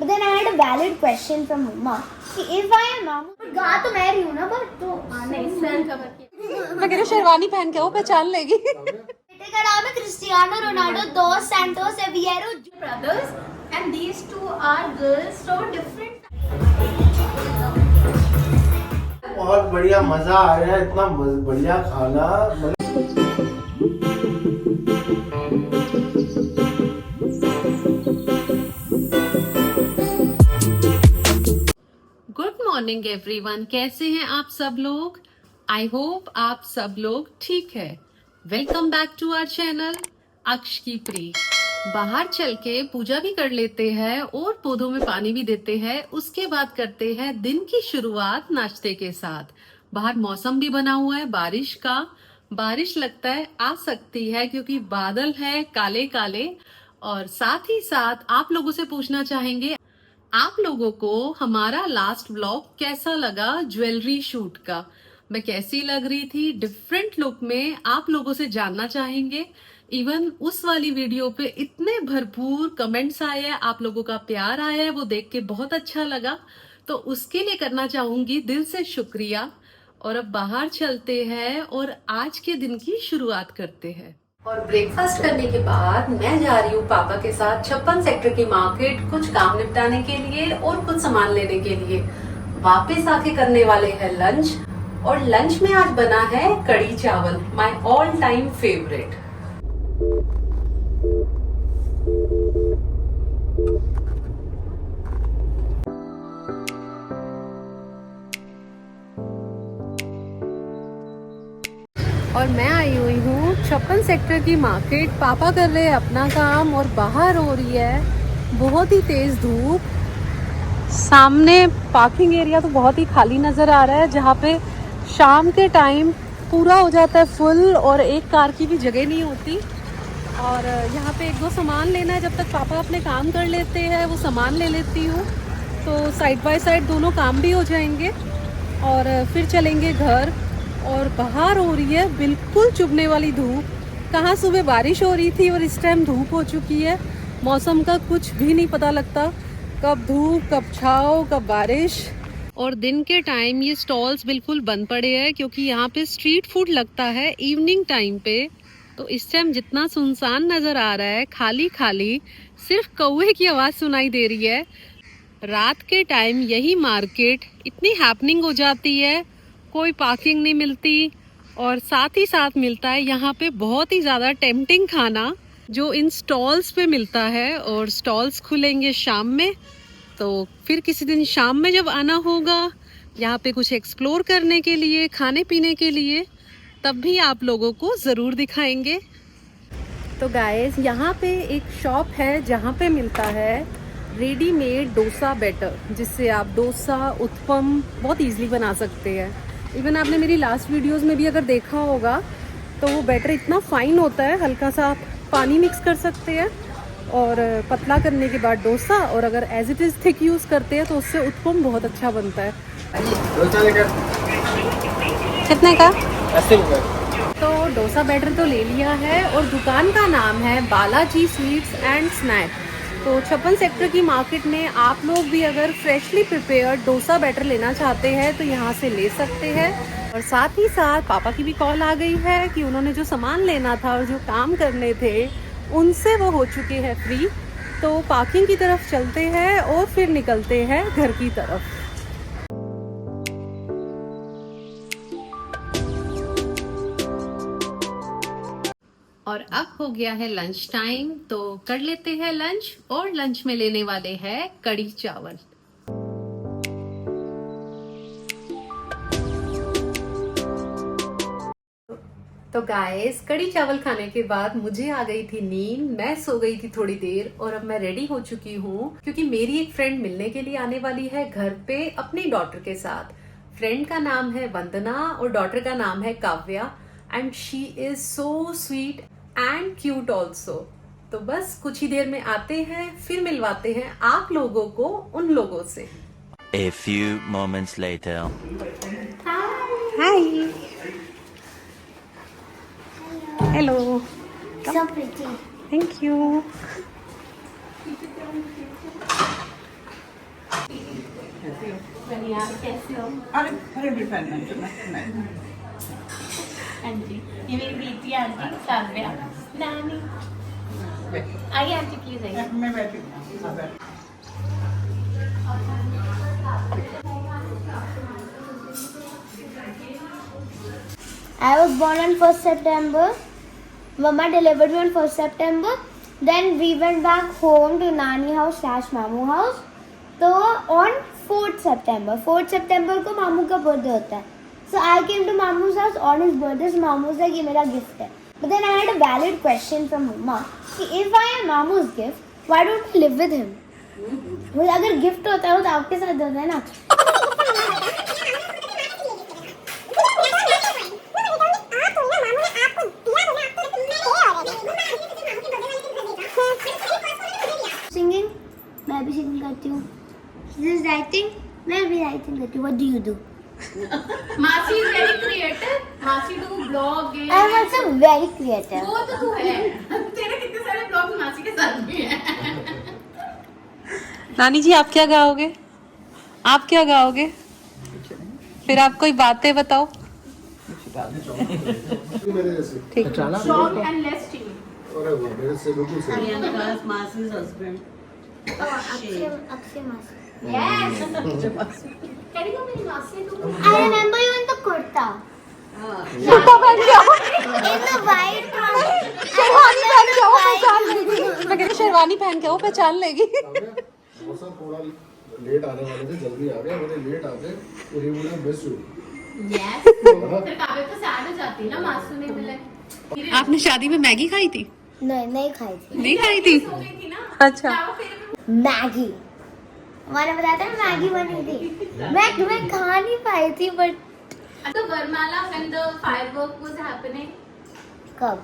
But then I had a valid question from Mama. If I am Mama, but गा तो मैं रही हूँ ना, पर तो नहीं सर कवर की मैं कह रही हूँ शेरवानी पहन के वो पहचान लेगी। बेटे का नाम है Cristiano Ronaldo dos Santos Aveiro brothers and these two are girls so different. बहुत बढ़िया मजा आ रहा है, इतना बढ़िया खाना। गुड मॉर्निंग एवरीवन, कैसे हैं आप सब लोग? आई होप आप सब लोग ठीक है। Welcome back to our channel अक्ष की प्री। बाहर चल के पूजा भी कर लेते हैं और पौधों में पानी भी देते हैं। उसके बाद करते हैं दिन की शुरुआत नाश्ते के साथ। बाहर मौसम भी बना हुआ है बारिश का। बारिश लगता है आ सकती है क्योंकि बादल है काले काले। और साथ ही साथ आप लोगों से पूछना चाहेंगे, आप लोगों को हमारा लास्ट व्लॉग कैसा लगा? ज्वेलरी शूट का मैं कैसी लग रही थी डिफरेंट लुक में, आप लोगों से जानना चाहेंगे। इवन उस वाली वीडियो पे इतने भरपूर कमेंट्स आए हैं, आप लोगों का प्यार आया है, वो देख के बहुत अच्छा लगा। तो उसके लिए करना चाहूंगी दिल से शुक्रिया। और अब बाहर चलते हैं और आज के दिन की शुरुआत करते हैं। और ब्रेकफास्ट करने के बाद मैं जा रही हूँ पापा के साथ 56 सेक्टर की मार्केट, कुछ काम निपटाने के लिए और कुछ सामान लेने के लिए। वापस आके करने वाले हैं लंच, और लंच में आज बना है कढ़ी चावल, माय ऑल टाइम फेवरेट। और मैं आई हुई हूँ 56 सेक्टर की मार्केट। पापा कर रहे हैं अपना काम और बाहर हो रही है बहुत ही तेज धूप। सामने पार्किंग एरिया तो बहुत ही खाली नजर आ रहा है, जहाँ पे शाम के टाइम पूरा हो जाता है फुल और एक कार की भी जगह नहीं होती। और यहाँ पे एक दो सामान लेना है, जब तक पापा अपने काम कर लेते हैं वो सामान ले लेती हूँ, तो साइड बाय साइड दोनों काम भी हो जाएंगे और फिर चलेंगे घर। और बाहर हो रही है बिल्कुल चुभने वाली धूप। कहाँ सुबह बारिश हो रही थी और इस टाइम धूप हो चुकी है। मौसम का कुछ भी नहीं पता लगता, कब धूप कब छाँव कब बारिश। और दिन के टाइम ये स्टॉल्स बिल्कुल बंद पड़े हैं क्योंकि यहाँ पे स्ट्रीट फूड लगता है इवनिंग टाइम पे। तो इस टाइम जितना सुनसान नजर आ रहा है, खाली खाली, सिर्फ कौवे की आवाज सुनाई दे रही है। रात के टाइम यही मार्केट इतनी हैपनिंग हो जाती है, कोई पार्किंग नहीं मिलती और साथ ही साथ मिलता है यहाँ पे बहुत ही ज़्यादा टेम्पटिंग खाना जो इन स्टॉल्स पे मिलता है। और स्टॉल्स खुलेंगे शाम में, तो फिर किसी दिन शाम में जब आना होगा यहाँ पे कुछ एक्सप्लोर करने के लिए, खाने पीने के लिए, तब भी आप लोगों को ज़रूर दिखाएंगे। तो गाइस यहाँ पे एक शॉप है जहाँ पे मिलता है रेडीमेड डोसा बैटर, जिससे आप डोसा उत्पम बहुत ईजिली बना सकते हैं। इवन आपने मेरी लास्ट वीडियोस में भी अगर देखा होगा तो वो बैटर इतना फाइन होता है, हल्का सा आप पानी मिक्स कर सकते हैं और पतला करने के बाद डोसा, और अगर as it is thick use करते हैं तो उससे उत्पम बहुत अच्छा बनता है। कितने का? 80 रुपए। तो डोसा बैटर तो ले लिया है और दुकान का नाम है बालाजी स्वीट्स एंड स्नैक। तो 56 सेक्टर की मार्केट में आप लोग भी अगर फ्रेशली प्रिपेयर्ड डोसा बैटर लेना चाहते हैं तो यहाँ से ले सकते हैं। और साथ ही साथ पापा की भी कॉल आ गई है कि उन्होंने जो सामान लेना था और जो काम करने थे उनसे वो हो चुके हैं फ्री। तो पार्किंग की तरफ चलते हैं और फिर निकलते हैं घर की तरफ। और अब हो गया है लंच टाइम, तो कर लेते हैं लंच। और लंच में लेने वाले हैं कढ़ी चावल। तो गाइस कढ़ी चावल खाने के बाद मुझे आ गई थी नींद, मैं सो गई थी थोड़ी देर और अब मैं रेडी हो चुकी हूँ क्योंकि मेरी एक फ्रेंड मिलने के लिए आने वाली है घर पे अपनी डॉटर के साथ। फ्रेंड का नाम है वंदना और डॉटर का नाम है Kavya, and she is so sweet and cute also. तो बस कुछ ही देर में आते हैं, फिर मिलवाते हैं आप लोगों को उन लोगों से। A few moments later. Hi, hello, So pretty. Thank you. you? बढ़िया, कैसे हो? अरे डिपेंडेंट मैं आंटी, ये मेरी बेटी आंटी काव्या, नानी। आइए आंटी प्लीज आइए। मैं बैठी हूँ। हाँ, बैठ। I was born on 1st September. Mama delivered me on 1st September. Then we went back home to Nani house / Mamu house. So on 4th September. 4th September को मामू का बर्थडे होता है. So I came to Mamu's house on his birthday. So मामू से ये मेरा gift है. But then I had a valid question from Mama. कि if I am Mamu's gift, why don't I live with him? मुझे अगर gift होता है तो आपके साथ होता है ना. Singing, मैं भी singing करती हूँ. This writing, मैं भी writing करती हूँ. What do you do? मासी is very creative. मासी do blog. I am also very creative. वो तो तू है। तेरे कितने सारे ब्लॉग्स मासी के साथ भी हैं। नानी जी, आप क्या गाओगे? आप क्या गाओगे? फिर आप कोई बातें बताओ। मेरे जैसे ठीक। Short and less chilly. अरे वाह, मेरे से बिल्कुल सही। प्रियंका's मासी's husband. अक्षय मासी. Yes. Can you go मेरी मासी तू? I remember you in the kurta. Kurta पहन के आओ। In the white one. Sherwani पहन के आओ, पहचान लेगी। मैं कहती शेरवानी पहन के आओ, पहचान लेगी। मौसम थोड़ा लेट आने वाले थे, जल्दी आ गए। मैंने लेट आते और ये बोला मिस यू। Yes. फिर काव्या तो sad हो जाती है ना मासू ने मिले। आपने शादी में मैगी खाई थी? नहीं खाई थी. नहीं खाई थी? हो गई थी ना। अच्छा। क्या फिर मैगी. मैंने बताया था मैगी बनी थी. मैं खा नहीं पाई थी बट तो वरमाला when the firework was happening. कब?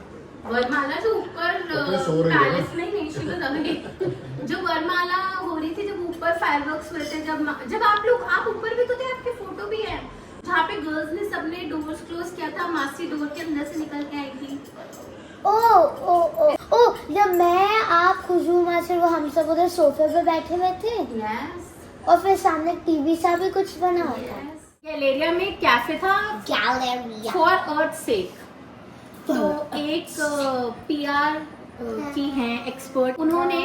वरमाला जो ऊपर सो रही है ना? पैलेस नहीं शी वाज अवे जो वरमाला हो रही थी, जब ऊपर फायरवर्क्स हुए थे, जब आप ऊपर भी तो थे, आपके फोटो भी है जहाँ पे गर्ल्स ने सबने डोर्स क्लोज किया था, मासी डोर के अंदर से निकल के आई थी। ओ जब मैं आप खुशबू मासी वो हम सब उधर सोफे पे बैठे हुए थे. यस और फिर सामने टीवी सा भी कुछ बना हुआ था. गैलेरिया में कैफे था गैलेरिया. फॉर अर्थ सेक। तो एक पीआर की हैं एक्सपर्ट, उन्होंने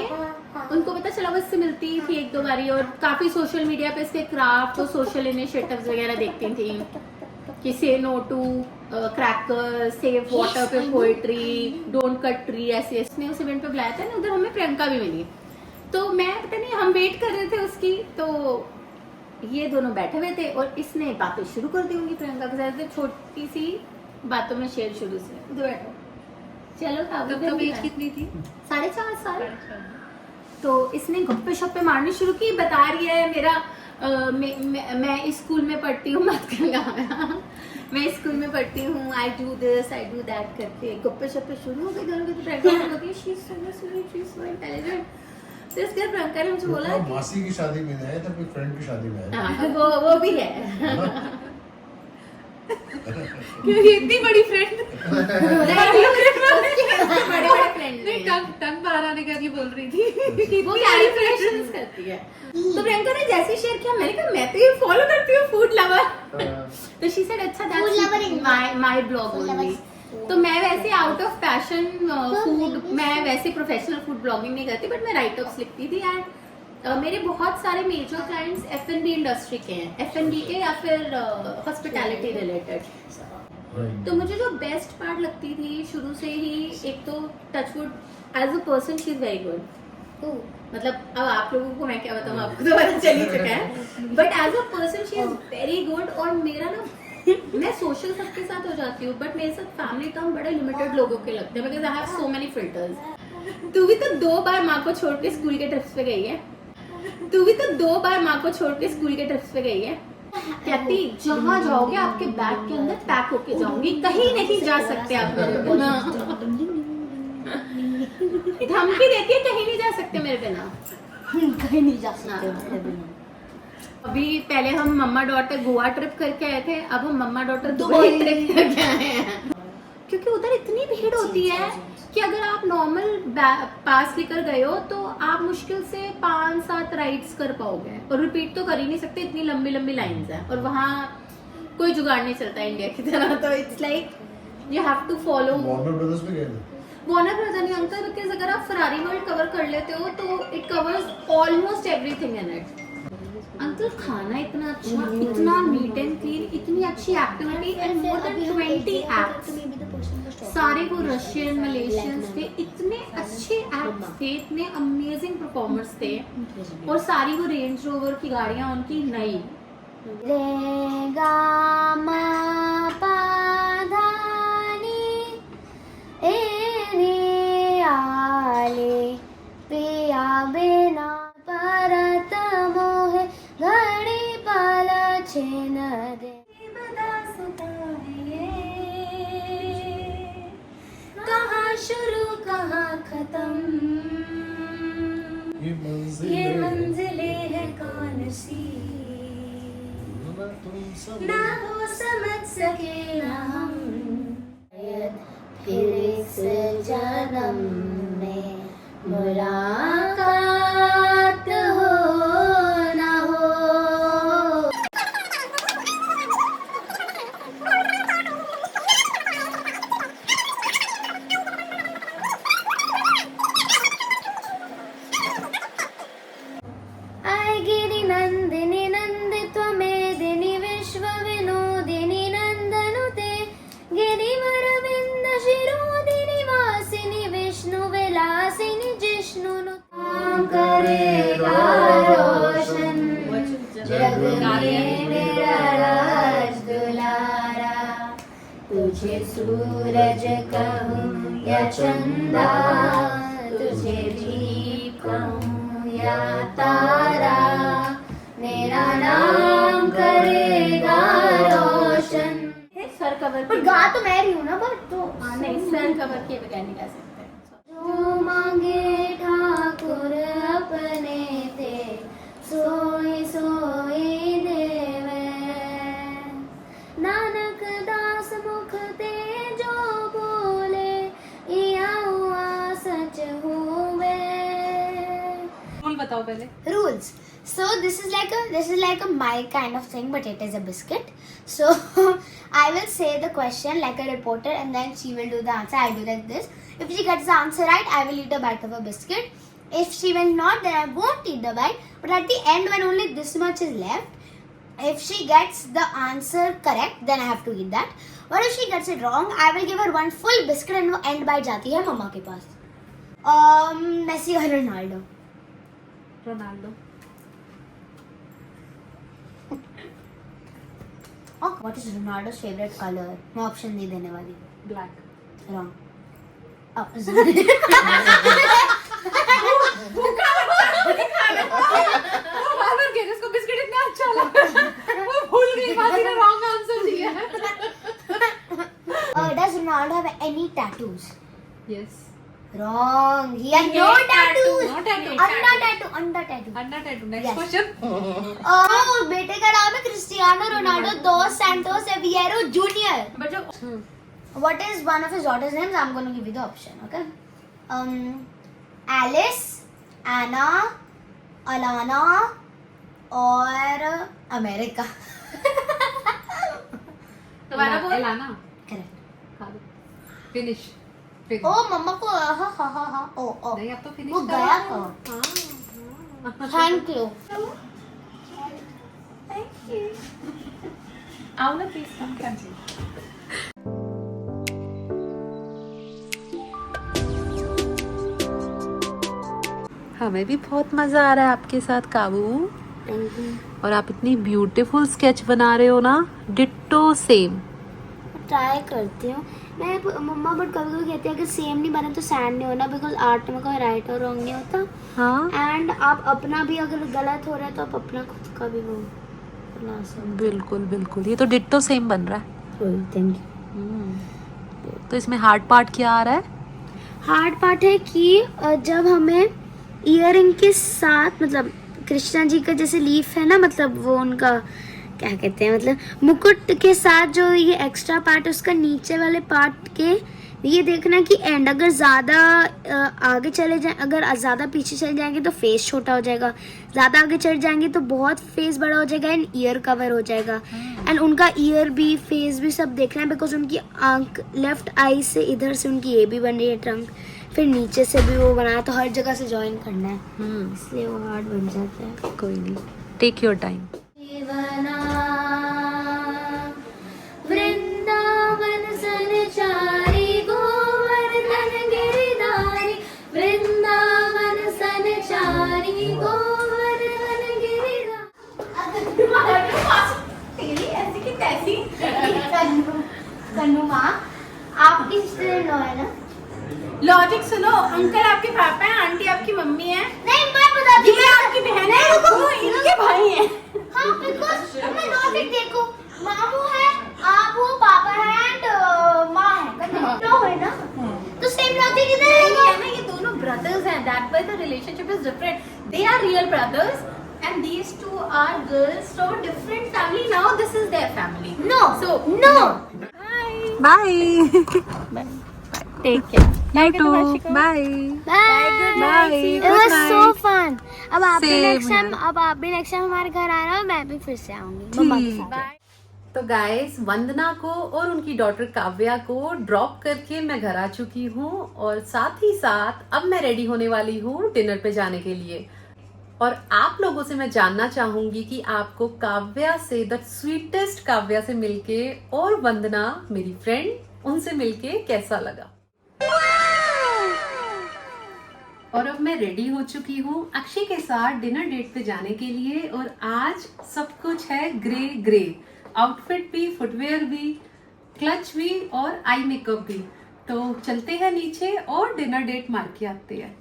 उनको पता चला, वो इससे मिलती थी एक दो बारी और काफी सोशल मीडिया पे इसके क्राफ्ट और सोशल इनिशिएटिव्स वगैरह देखती थी कि say no to cracker, save water पे पोएट्री, डोंट कट ट्री, ऐसे इसने उस इवेंट पे बुलाया था ना, उधर हमें प्रियंका भी मिली। तो मैं पता नहीं, हम वेट कर रहे थे उसकी, तो ये दोनों बैठे हुए थे और इसने बातें शुरू कर दी होंगी प्रियंका के साथ, छोटी सी बातों में शेयर शुरू से। उधर बैठो, चलो तब एज कितनी थी? 4.5 साल। तो इसने गप्पे शप्पे मारनी शुरू की, बता रही है मेरा मैं इस स्कूल में पढ़ती हूँ, मत कर मैं इस स्कूल में पढ़ती हूँ, I do this I do that करके गप्पे शप्पे शुरू हो गए दोनों के। तो प्रियंका बोलती है she is so sweet, she is so intelligent. तो इसके प्रियंका ने मुझे बोला मासी की शादी में आए तब फ्रेंड की शादी में आए। हाँ, वो भी है। क्योंकि इतनी बड़ी फ्रेंड नहीं, टंग बाहर आने का बोल रही थी। वो कैलिब्रेशंस करती है। तो प्रियंका ने जैसे शेयर किया, मैंने कहा मैं तो ये फॉलो करती हूँ फूड लवर। तो शी सेड अच्छा दैट्स माय ब्लॉग ओनली। तो मैं वैसे आउट ऑफ पैशन फूड, मैं वैसे प्रोफेशनल फूड ब्लॉगिंग नहीं करती, बट मैं राइट अप्स लिखती थी। एंड मेरे बहुत सारे मेजर क्लाइंट्स F&B इंडस्ट्री के हैं, F&B के या फिर हॉस्पिटैलिटी रिलेटेड। तो मुझे जो बेस्ट पार्ट लगती थी शुरू से ही, एक तो touchwood as a person she is very good. मतलब अब आप लोगों को मैं क्या बताऊँ, आपको तो पता चल ही चुका है, but as a person she is very good. और मेरा ना मैं सोशल सबके साथ हो जाती हूँ, बट मेरे साथ फैमिली टर्म बड़े लिमिटेड लोगों के लगते हैं, because I have so many filters. तू भी तो 2 बार माँ को छोड़ के स्कूल के ट्रिप्स पे गई है, तू भी तो 2 बार माँ को छोड़ के स्कूल के ट्रिप्स पे गई है। कहती जहाँ जाओगे आपके बैग के अंदर पैक होके जाऊंगी, कहीं नहीं जा सकते आप मेरे बिना। धमकी देती है कहीं नहीं जा सकते मेरे बिना, कहीं नहीं जा सकते. अभी पहले हम मम्मा डॉटर गोवा ट्रिप करके आए थे, अब हम मम्मा डॉटर दुबई ट्रिप करके आए हैं, क्योंकि उधर इतनी भीड़ होती है कि अगर आप नॉर्मल पास लेकर गए हो तो आप मुश्किल से 5-7 राइड्स कर पाओगे और रिपीट तो कर ही नहीं सकते, इतनी लंबी लंबी लाइंस है और वहाँ कोई जुगाड़ नहीं चलता इंडिया की तरह। तो it's like you have to follow. Warner Brothers में गए थे? वार्नर ब्रदर नहीं अंकल, बिकॉज अगर आप फरारी वर्ल्ड कवर कर लेते हो तो it covers almost everything in it. Uncle खाना इतना अच्छा, इतना नीट एंड क्लीन, इतनी अच्छी activity and more than 20 acts, सारे वो रशियन मलेशियंस थे, इतने अच्छे एक्ट्स थे, इतने अमेजिंग परफॉर्मर्स थे और सारी वो रेंज रोवर की गाड़ियां उनकी नई। रे गा मा पा धा नी ए रे आले पिया बिना परत मोहे घड़ी पाला छेन दे कहाँ शुरू कहाँ खत्म, ये मंजिलें है कौन सी, ना वो समझ सके ना हम, फिर इस जन्म में मुलाकात हो ना हो। गिरि नंदिनी नंदित्व मेदिनी विश्व विनोदिनी नंदनुते गिरिवर विंद शिरोदिनी वासिनी विष्णु विलासिनी जिष्णु नाम करेगा रोशन जग में मेरा राज दुलारा, तुझे सूरज कहूँ या चंदा, तुझे दीप कहूँ या तारा, मेरा नाम करेगा रोशन। सर कवर पर गा तो मैं रही हूँ ना, पर तो नहीं सर कवर के बगैर नहीं गा सकते। जो मांगे ठाकुर अपने ते सोई सोई देवे, नानक दास मुख ते जो बोले या हुआ सच हुए। रूल बताओ पहले। Rules. So this is like a my kind of thing, but it is a biscuit. So I will say the question like a reporter, and then she will do the answer. I do like this. If she gets the answer right, I will eat a bite of a biscuit. If she will not, then I won't eat the bite. But at the end, when only this much is left, if she gets the answer correct, then I have to eat that. But if she gets it wrong, I will give her one full biscuit and वो end bite जाती है मम्मा के पास. Messi or Ronaldo? Ronaldo. Oh, what is Ronaldo's favorite color? मैं option नहीं देने वाली. Black. Wrong. Oh, इसको biscuit इतना अच्छा लगा वो भूल गई, बाजी ने रॉन्ग आंसर दिया। does Ronaldo have any tattoos? Yes. Wrong. He has no tattoos. No tattoo. Under tattoo. अंडा tattoo. Next Yes. Question. Oh, बेटे का नाम है Cristiano Ronaldo dos Santos Aveiro Jr. But जो What is one of his daughter's names? I'm going to give you the option. Okay. Alice, Anna, Alana, और America. दोबारा बोल। Alana. Correct. खा दो। फिनिश। ओ मम्मा को हा ओ नहीं अब तो फिनिश वो गया कहाँ? Thank you. आओ ना प्लीज कम कर। हमें भी बहुत मजा आ रहा है आपके साथ काबू। Thank you. और आप इतनी ब्यूटीफुल स्केच बना रहे हो ना, डिट्टो सेम। ट्राई करती हूँ मैं मम्मा, बट कभी कभी कहती है अगर सेम नहीं बने तो सैंड नहीं होना, बिकॉज आर्ट में कोई राइट और रॉन्ग नहीं होता. हाँ एंड आप अपना भी अगर गलत हो रहा है तो आप अपना खुद का भी वो बना सकते बिल्कुल बिल्कुल, ये तो डिट्टो सेम बन रहा है। हो. Thank you. तो इसमें हार्ड पार्ट क्या आ रहा है? हार्ड पार्ट है कि जब हमें ईयरिंग के साथ, मतलब कृष्णा जी का जैसे लीफ है ना, मतलब वो उनका क्या कहते हैं, मतलब मुकुट के साथ जो ये एक्स्ट्रा पार्ट है उसका नीचे वाले पार्ट के ये देखना कि एंड अगर ज़्यादा आगे चले जाए, अगर ज़्यादा पीछे चले जाएंगे तो फेस छोटा हो जाएगा, ज़्यादा आगे चढ़ जाएंगे तो बहुत फेस बड़ा हो जाएगा एंड ईयर कवर हो जाएगा। एंड उनका ईयर भी फेस भी सब देखना है बिकॉज उनकी आंख लेफ्ट आई से इधर से उनकी ये भी बन रही है ट्रंक, फिर नीचे से भी वो बनाया, तो हर जगह से ज्वाइन करना है, इसलिए वो हार्ड बन जाता है। कोई नहीं, टेक योर टाइम। वृंदावन संचारी गोवर्धन गिरधारी, वृंदावन संचारी गोवर्धन तेरी ऐसी की तैसी। कन्नू माँ आपकी सिस्टर नो है ना? लॉजिक सुनो, अंकल आपके पापा हैं, आंटी आपकी मम्मी है, नहीं मैं बताती हूँ, ये आपकी बहन है, वो इनके भाई हैं। हाँ बिकॉज हमें लॉजिक देखो, मामू है, आप वो पापा है एंड माँ है, नो है ना, तो सेम लॉजिक इधर है ना, ये दोनों ब्रदर्स हैं, that why the relationship is different, they are real brothers and these two are girls from different family, now this is their family. No, So no. Bye. take care. You too. Bye. Bye. It Good was so night. fun. अब आप भी Same next time, here. अब आप भी next time हमारे घर आ रहे हो, मैं भी फिर से आऊंगी मम्मा के साथ। तो गाइस, वंदना को और उनकी डॉटर काव्या को ड्रॉप करके मैं घर आ चुकी हूँ और साथ ही साथ अब मैं रेडी होने वाली हूँ डिनर पे जाने के लिए। और आप लोगों से मैं जानना चाहूंगी कि आपको काव्या से, द स्वीटेस्ट काव्या से मिलके और वंदना मेरी फ्रेंड, उनसे मिलके कैसा लगा। और अब मैं रेडी हो चुकी हूँ अक्षय के साथ डिनर डेट पे जाने के लिए और आज सब कुछ है ग्रे ग्रे, आउटफिट भी, फुटवेयर भी, क्लच भी और आई मेकअप भी। तो चलते हैं नीचे और डिनर डेट मार के आते हैं।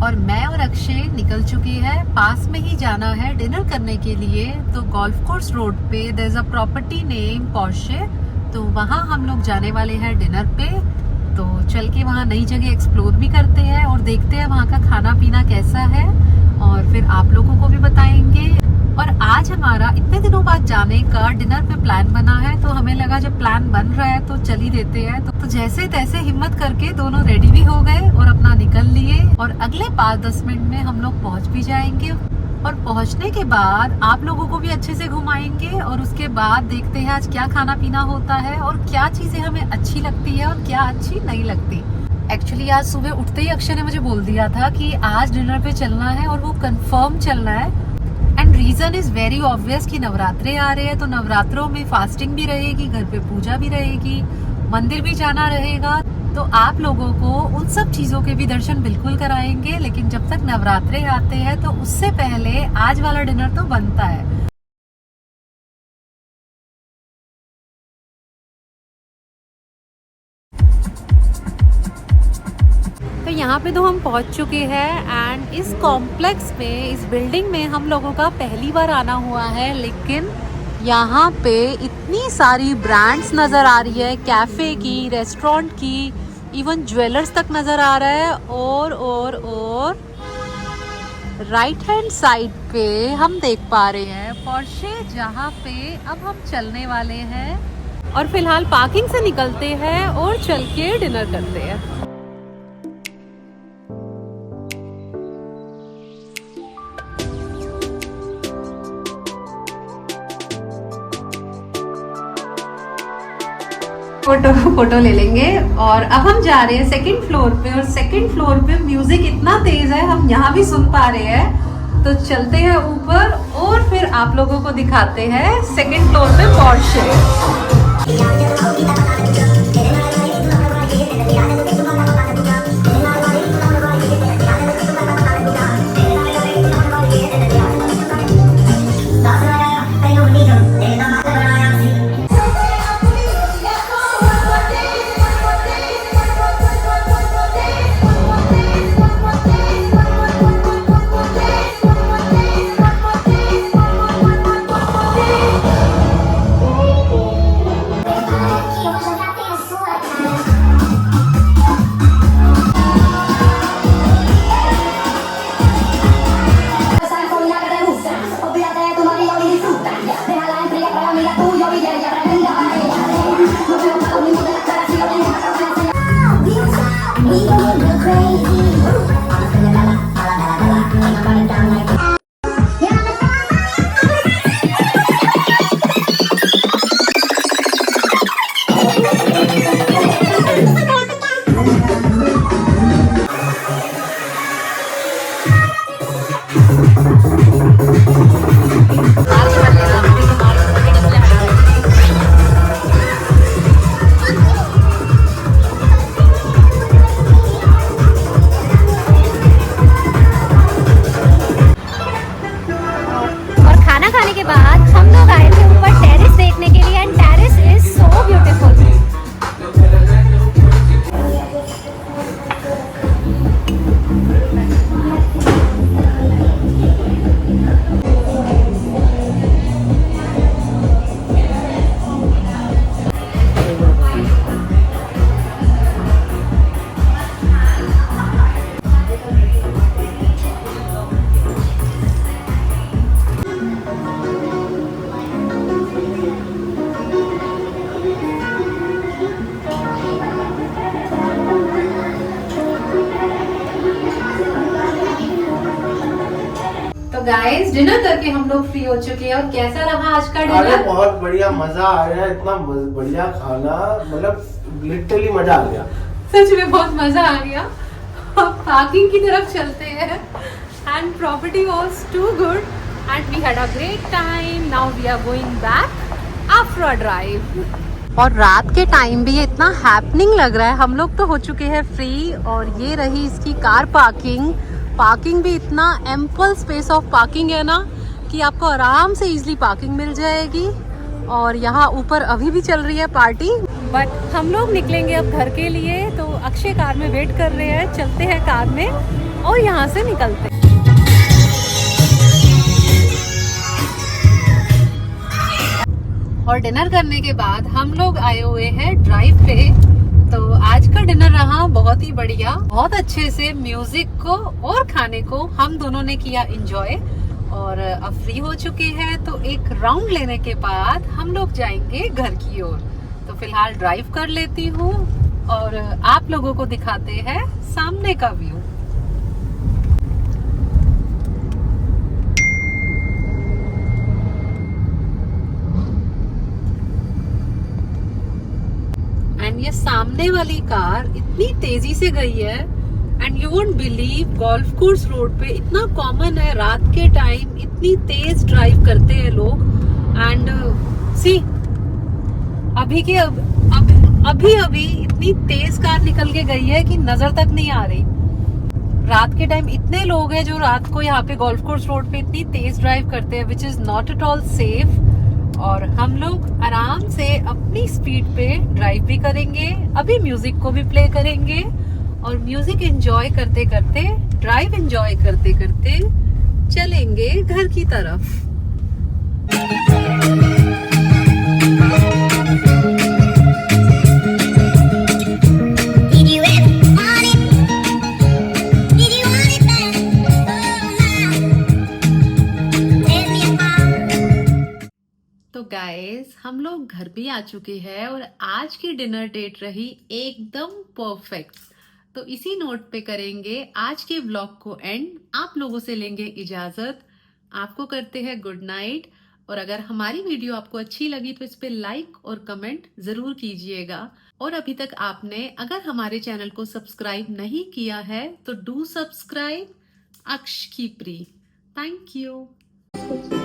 और मैं और अक्षय निकल चुके हैं, पास में ही जाना है डिनर करने के लिए। तो गोल्फ कोर्स रोड पे there is a property name Porsche, तो वहाँ हम लोग जाने वाले हैं डिनर पे। तो चल के वहाँ नई जगह एक्सप्लोर भी करते हैं और देखते हैं वहाँ का खाना पीना कैसा है और फिर आप लोगों को भी बताएंगे। और आज हमारा इतने दिनों बाद जाने का डिनर पे प्लान बना है, तो हमें लगा जब प्लान बन रहा है तो चल ही देते हैं। तो जैसे तैसे हिम्मत करके दोनों रेडी भी हो गए और अपना निकल लिए और अगले 5-10 मिनट में हम लोग पहुंच भी जाएंगे। और पहुंचने के बाद आप लोगों को भी अच्छे से घुमाएंगे और उसके बाद देखते हैं आज क्या खाना पीना होता है और क्या चीजें हमें अच्छी लगती है और क्या अच्छी नहीं लगती। एक्चुअली आज सुबह उठते ही अक्षय ने मुझे बोल दिया था कि आज डिनर पे चलना है और वो कंफर्म चलना है। And reason is very obvious कि नवरात्रे आ रहे हैं, तो नवरात्रों में फास्टिंग भी रहेगी, घर पे पूजा भी रहेगी, मंदिर भी जाना रहेगा। तो आप लोगों को उन सब चीजों के भी दर्शन बिल्कुल कराएंगे, लेकिन जब तक नवरात्रे आते हैं तो उससे पहले आज वाला डिनर तो बनता है। तो यहाँ पे तो हम पहुँच चुके हैं एंड इस कॉम्प्लेक्स में, इस बिल्डिंग में हम लोगों का पहली बार आना हुआ है, लेकिन यहाँ पे इतनी सारी ब्रांड्स नज़र आ रही है, कैफ़े की, रेस्टोरेंट की, इवन ज्वेलर्स तक नज़र आ रहा है। और राइट हैंड साइड पे हम देख पा रहे हैं पोर्शे, जहाँ पे अब हम चलने वाले हैं। और फिलहाल पार्किंग से निकलते हैं और चल के डिनर करते हैं। फोटो ले लेंगे। और अब हम जा रहे हैं सेकंड फ्लोर पे, और सेकंड फ्लोर पे म्यूजिक इतना तेज है हम यहाँ भी सुन पा रहे हैं। तो चलते हैं ऊपर और फिर आप लोगों को दिखाते हैं सेकंड फ्लोर पे पोर्शे। तो गाइस डिनर करके हम लोग फ्री हो चुके हैं और कैसा रहा आज का अरे डिनर? बहुत बढ़िया, मजा आया, इतना बढ़िया खाना, मतलब लिटरली मजा आ गया। सच में बहुत मजा आ गया। अब पार्किंग की तरफ चलते हैं and property was too good and we had a great time. Now we are going back after a drive. और रात के टाइम भी ये इतना हैपनिंग लग रहा है। हम लोग तो हो चुके हैं फ्री और ये रही इसकी कार पार्किंग। पार्किंग भी इतना एम्पल स्पेस ऑफ पार्किंग है ना कि आपको आराम से इजीली पार्किंग मिल जाएगी। और यहाँ ऊपर अभी भी चल रही है पार्टी, बट हम लोग निकलेंगे अब घर के लिए। तो अक्षय कार में वेट कर रहे हैं, चलते हैं कार में और यहाँ से निकलते हैं। और डिनर करने के बाद हम लोग आए हुए हैं ड्राइव पे। तो आज का डिनर रहा बहुत ही बढ़िया, बहुत अच्छे से म्यूजिक को और खाने को हम दोनों ने किया एंजॉय। और अब फ्री हो चुके हैं तो एक राउंड लेने के बाद हम लोग जाएंगे घर की ओर। तो फिलहाल ड्राइव कर लेती हूँ और आप लोगों को दिखाते हैं सामने का व्यू। एंड ये सामने वाली कार इतनी तेजी से गई है and you won't believe, golf course road पे इतना कॉमन है रात के टाइम इतनी तेज ड्राइव करते हैं लोग। एंड सी अभी अभी इतनी तेज कार निकल के गई है कि नजर तक नहीं आ रही। रात के टाइम इतने लोग हैं जो रात को यहाँ पे गोल्फ कोर्स रोड पे इतनी तेज ड्राइव करते हैं, which is not at all safe. और हम लोग आराम से अपनी स्पीड पे ड्राइव भी करेंगे, अभी म्यूजिक को भी प्ले करेंगे और म्यूजिक एंजॉय करते करते, ड्राइव एंजॉय करते करते चलेंगे घर की तरफ। तो गाइस हम लोग घर भी आ चुके हैं और आज की डिनर डेट रही एकदम परफेक्ट। तो इसी नोट पे करेंगे आज के व्लॉग को एंड। आप लोगों से लेंगे इजाजत, आपको करते हैं गुड नाइट। और अगर हमारी वीडियो आपको अच्छी लगी तो इस पे लाइक और कमेंट जरूर कीजिएगा। और अभी तक आपने अगर हमारे चैनल को सब्सक्राइब नहीं किया है तो डू सब्सक्राइब। अक्ष की प्री, थैंक यू।